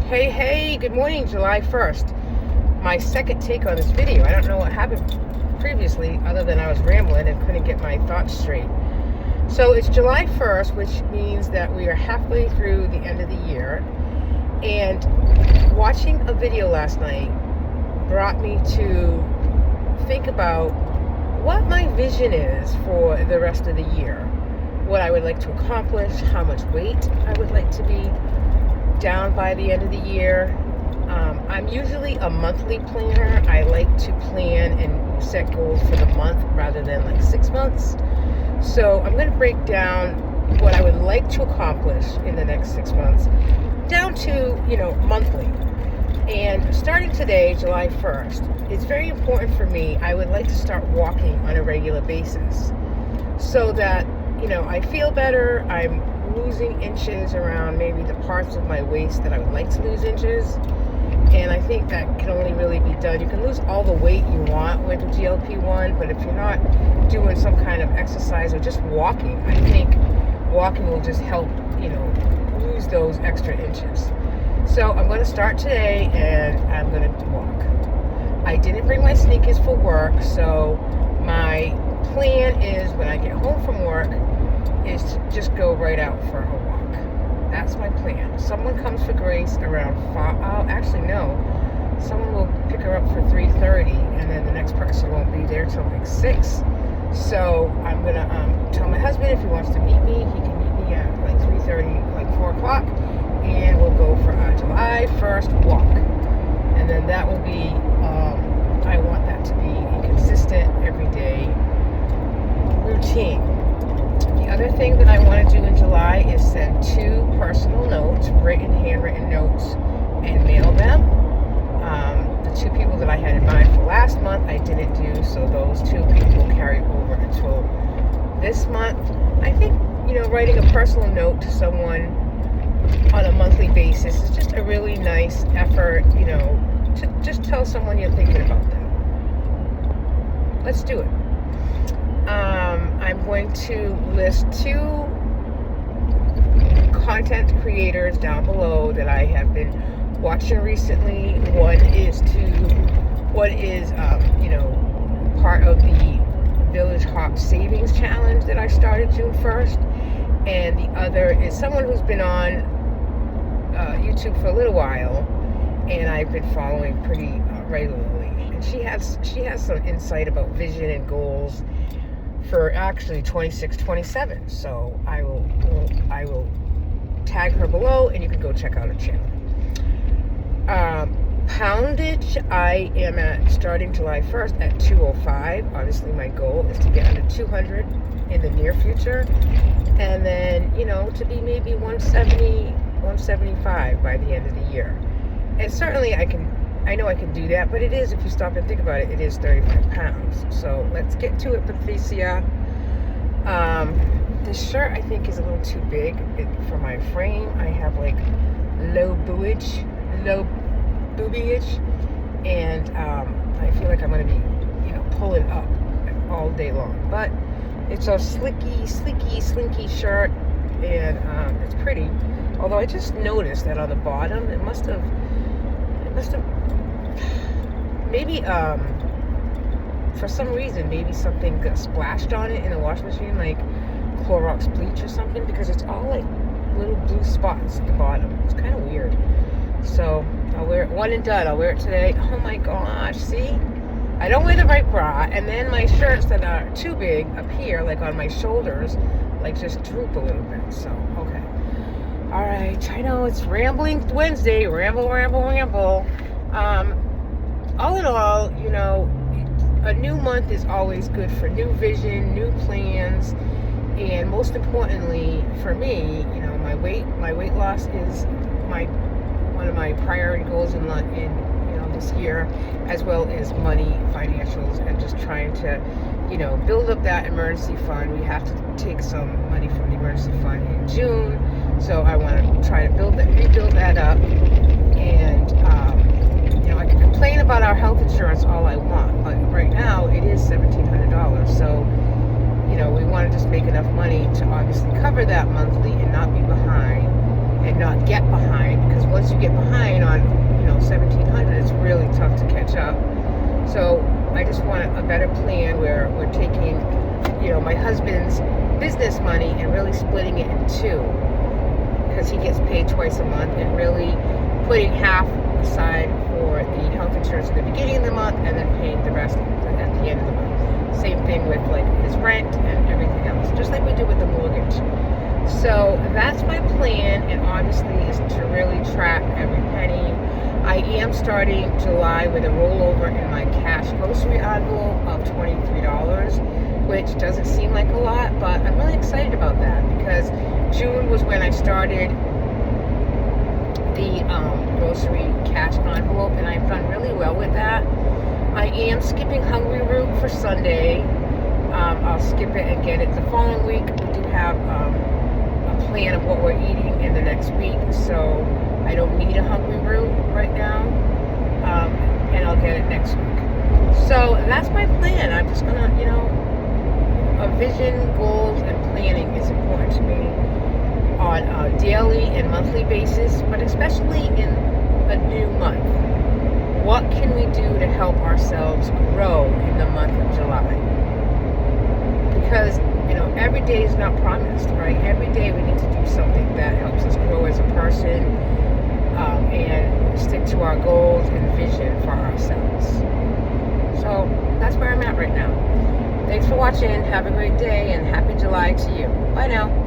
Hey, good morning, July 1st. My second take on this video. I don't know what happened previously other than I was rambling and couldn't get my thoughts straight. So it's July 1st, which means that we are halfway through the end of the year. And watching a video last night brought me to think about what my vision is for the rest of the year. What I would like to accomplish, how much weight I would like to be down by the end of the year. I'm usually a monthly planner. I like to plan and set goals for the month rather than like 6 months. So I'm going to break down what I would like to accomplish in the next 6 months down to, monthly. And starting today, July 1st, it's very important for me. I would like to start walking on a regular basis so that, I feel better. I'm losing inches around maybe the parts of my waist that I would like to lose inches. And I think that can only really be done. You can lose all the weight you want with the GLP-1, but if you're not doing some kind of exercise or just walking, I think walking will just help, lose those extra inches. So I'm going to start today and I'm going to walk. I didn't bring my sneakers for work, so my plan is when I get home from work is to just go right out for a walk. That's my plan. Someone comes for Grace around 5. Oh, actually, no. Someone will pick her up for 3:30, and then the next person won't be there till like 6. So I'm going to tell my husband if he wants to meet me, he can meet me at like 3:30, like 4 o'clock, and we'll go for a July 1st walk. And then that will be, I want that to be a consistent, everyday routine. The other thing that I want to do in July is send 2 personal notes, handwritten notes, and mail them. The 2 people that I had in mind for last month, I didn't do, so those 2 people will carry over until this month. I think, writing a personal note to someone on a monthly basis is just a really nice effort, to just tell someone you're thinking about them. Let's do it. I'm going to list 2 content creators down below that I have been watching recently. One is part of the Village Hop Savings Challenge that I started June 1st, and the other is someone who's been on YouTube for a little while, and I've been following pretty regularly. And she has some insight about vision and goals for actually 26-27. So I will tag her below, and you can go check out her channel. Poundage, I am at starting July 1st at 205. Obviously, my goal is to get under 200 in the near future, and then to be maybe 170, 175 by the end of the year. And certainly I know I can do that, but it is, if you stop and think about it, it is 35 pounds. So let's get to it, Patricia. This shirt I think is a little too big for my frame. I have like low boobage, and I feel like I'm going to be, pulling up all day long. But it's a slinky shirt, and it's pretty. Although I just noticed that on the bottom, it must have maybe for some reason maybe something got splashed on it in the washing machine, like Clorox bleach or something, because it's all like little blue spots at the bottom. It's kind of weird. So I'll wear it one and done. I'll wear it today. Oh my gosh, see, I don't wear the right bra, and then my shirts that are too big up here, like on my shoulders, like just droop a little bit. So okay, all right, I know it's Rambling Wednesday. Ramble. All in all, a new month is always good for new vision, new plans, and most importantly for me, my weight loss is one of my priority goals in this year, as well as money, financials, and just trying to, build up that emergency fund. We have to take some money from the emergency fund in June, so I want to try to rebuild that up. And I can complain about our health insurance all I want, but right now it is $1,700. So, we want to just make enough money to obviously cover that monthly and not be behind. and not get behind, because once you get behind on 1700, it's really tough to catch up. So I just want a better plan where we're taking my husband's business money and really splitting it in two, because he gets paid twice a month, and really putting half aside for the health insurance at the beginning of the month and then paying the rest at the end of the month. Same thing with like his rent and everything else, just like we do with the mortgage. So that's my plan, and obviously is to really track every penny. I am starting July with a rollover in my cash grocery envelope of $23, which doesn't seem like a lot, but I'm really excited about that, because June was when I started the grocery cash envelope, and I've done really well with that. I am skipping Hungry Root for Sunday. I'll skip it and get it the following week. We do have a plan of what we're eating in the next week, so I don't need a Hungry Root right now, and I'll get it next week. So that's my plan. I'm just gonna, a vision, goals, and planning is important to me on a daily and monthly basis, but especially in a new month. What can we do to help ourselves grow in the month of July? Because, every day is not promised, right? Every day we need to do something that helps us grow as a person, and stick to our goals and vision for ourselves. So that's where I'm at right now. Thanks for watching. Have a great day, and happy July to you. Bye now.